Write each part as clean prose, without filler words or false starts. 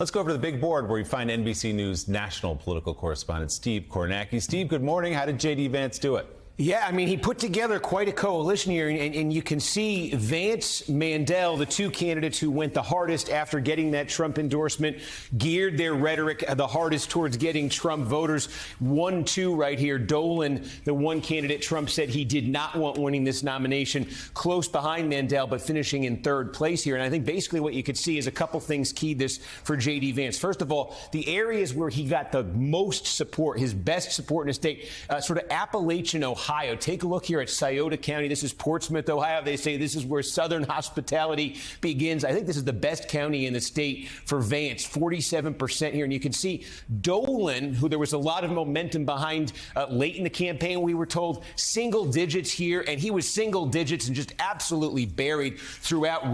Let's go over to the big board where we find NBC News national political correspondent Steve Kornacki. Steve, good morning. How did J.D. Vance do it? Yeah, I mean, he put together quite a coalition here, and you can see Vance, Mandel, the two candidates who went the hardest after getting that Trump endorsement, geared their rhetoric the hardest towards getting Trump voters. 1-2 right here. Dolan, the one candidate Trump said he did not want winning this nomination, close behind Mandel, but finishing in third place here. And I think basically what you could see is a couple things keyed this for J.D. Vance. First of all, the areas where he got the most support, his best support in the state, sort of Appalachian, Ohio. Take a look here at Scioto County. This is Portsmouth, Ohio. They say this is where Southern hospitality begins. I think this is the best county in the state for Vance, 47% here. And you can see Dolan, who there was a lot of momentum behind late in the campaign, we were told, single digits here. And he was single digits and just absolutely buried throughout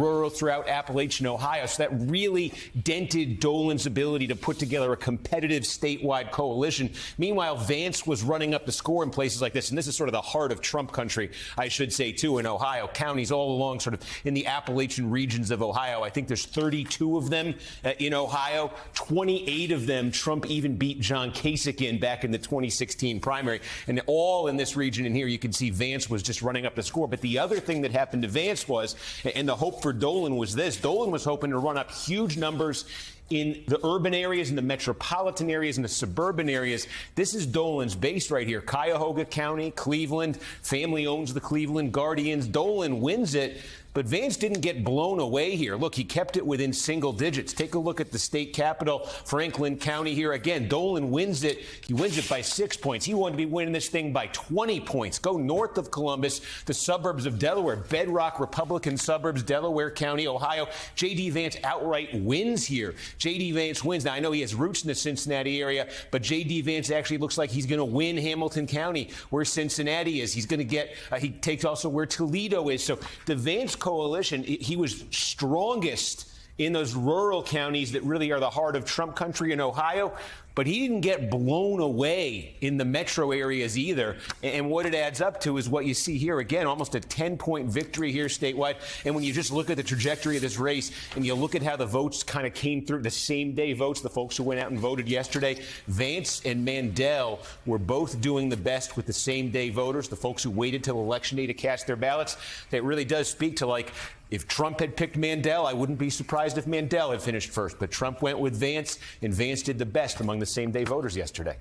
Appalachian, Ohio. So that really dented Dolan's ability to put together a competitive statewide coalition. Meanwhile, Vance was running up the score in places like this. And this is sort of the heart of Trump country, I should say, too, in Ohio. Counties all along sort of in the Appalachian regions of Ohio. I think there's 32 of them in Ohio. 28 of them Trump even beat John Kasich in back in the 2016 primary. And all in this region in here, you can see Vance was just running up the score. But the other thing that happened to Vance was, and the hope for Dolan was this, Dolan was hoping to run up huge numbers in the urban areas, in the metropolitan areas, in the suburban areas. This is Dolan's base right here. Cuyahoga County, Cleveland, family owns the Cleveland Guardians. Dolan wins it. But Vance didn't get blown away here. Look, he kept it within single digits. Take a look at the state capital, Franklin County here. Again, Dolan wins it. He wins it by 6 points. He wanted to be winning this thing by 20 points. Go north of Columbus, the suburbs of Delaware, bedrock Republican suburbs, Delaware County, Ohio. J.D. Vance outright wins here. J.D. Vance wins. Now, I know he has roots in the Cincinnati area, but J.D. Vance actually looks like he's going to win Hamilton County, where Cincinnati is. He's going to get, he takes also where Toledo is. So the Vance coalition, he was strongest in those rural counties that really are the heart of Trump country in Ohio. But he didn't get blown away in the metro areas either. And what it adds up to is what you see here. Again, almost a 10-point victory here statewide. And when you just look at the trajectory of this race and you look at how the votes kind of came through, the same day votes, the folks who went out and voted yesterday, Vance and Mandel were both doing the best with the same day voters, the folks who waited till election day to cast their ballots. That really does speak to, like, if Trump had picked Mandel, I wouldn't be surprised if Mandel had finished first. But Trump went with Vance, and Vance did the best among the same-day voters yesterday.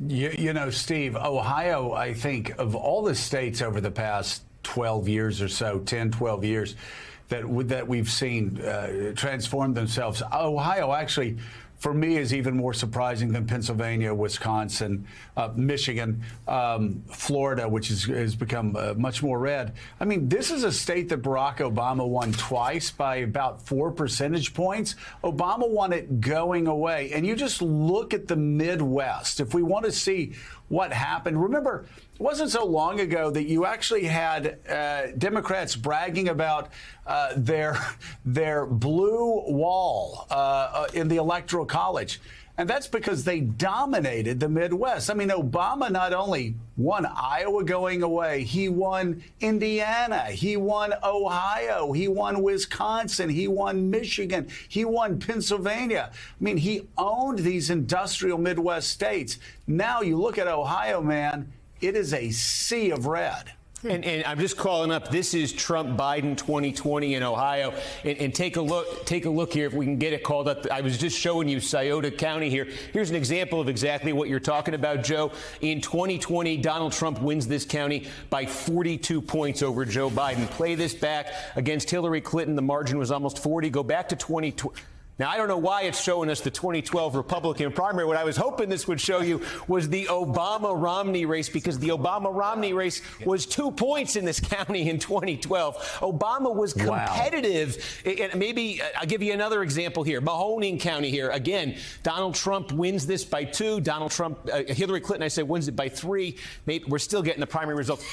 You know, Steve, Ohio, I think, of all the states over the past 12 years or so, 10, 12 years, that we've seen transform themselves, Ohio actually, for me, is even more surprising than Pennsylvania, Wisconsin, Michigan, Florida, which has become much more red. I mean, this is a state that Barack Obama won twice by about 4 percentage points. Obama won it going away. And you just look at the Midwest. If we want to see what happened, remember, it wasn't so long ago that you actually had Democrats bragging about their blue wall in the Electoral College. And that's because they dominated the Midwest. I mean, Obama not only won Iowa going away, he won Indiana, he won Ohio, he won Wisconsin, he won Michigan, he won Pennsylvania. I mean, he owned these industrial Midwest states. Now you look at Ohio, man, it is a sea of red. And I'm just calling up, this is Trump-Biden 2020 in Ohio. And take a look here, if we can get it called up. I was just showing you Scioto County here. Here's an example of exactly what you're talking about, Joe. In 2020, Donald Trump wins this county by 42 points over Joe Biden. Play this back against Hillary Clinton. The margin was almost 40. Go back to 2020. Now, I don't know why it's showing us the 2012 Republican primary. What I was hoping this would show you was the Obama-Romney race, because the Obama-Romney race was 2 points in this county in 2012. Obama was competitive. Wow. And maybe I'll give you another example here. Mahoning County here. Again, Donald Trump wins this by 2. Hillary Clinton, I said, wins it by 3. Maybe we're still getting the primary results.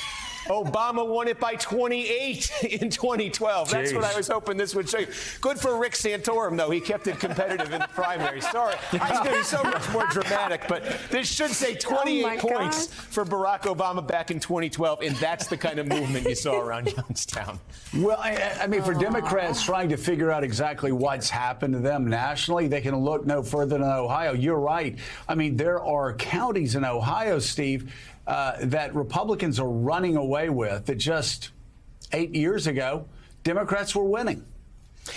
Obama won it by 28 in 2012. That's what I was hoping this would show you. Good for Rick Santorum, though. He kept it competitive in the primary. Sorry, I was going to be so much more dramatic, but this should say 28 points for Barack Obama back in 2012, and that's the kind of movement you saw around Youngstown. Well, I mean, for Democrats trying to figure out exactly what's happened to them nationally, they can look no further than Ohio. You're right. I mean, there are counties in Ohio, Steve, that Republicans are running away with that just 8 years ago, Democrats were winning.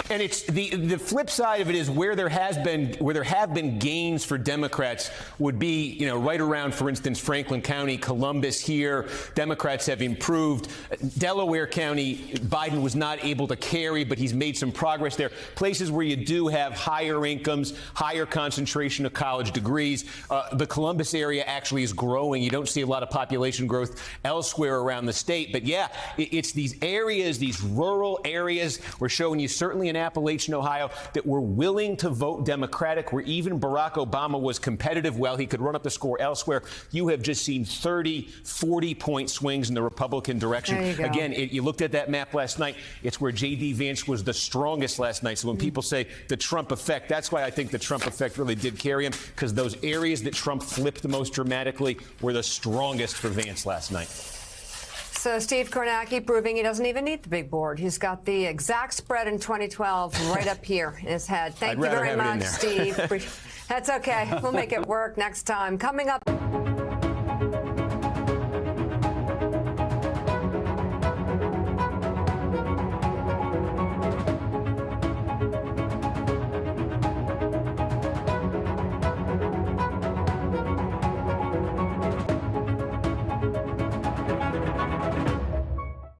And it's the flip side of it is where there have been gains for Democrats would be, right around, for instance, Franklin County, Columbus here. Democrats have improved. Delaware County, Biden was not able to carry, but he's made some progress there. Places where you do have higher incomes, higher concentration of college degrees. The Columbus area actually is growing. You don't see a lot of population growth elsewhere around the state. But yeah, it's these areas, these rural areas. We're showing you certainly in Appalachian, Ohio, that were willing to vote Democratic, where even Barack Obama was competitive while he could run up the score elsewhere. You have just seen 30, 40-point swings in the Republican direction. Again, you looked at that map last night. It's where J.D. Vance was the strongest last night. So when people say the Trump effect, that's why I think the Trump effect really did carry him, because those areas that Trump flipped the most dramatically were the strongest for Vance last night. So Steve Kornacki proving he doesn't even need the big board. He's got the exact spread in 2012 right up here in his head. Thank you very much, Steve. That's okay. We'll make it work next time. Coming up.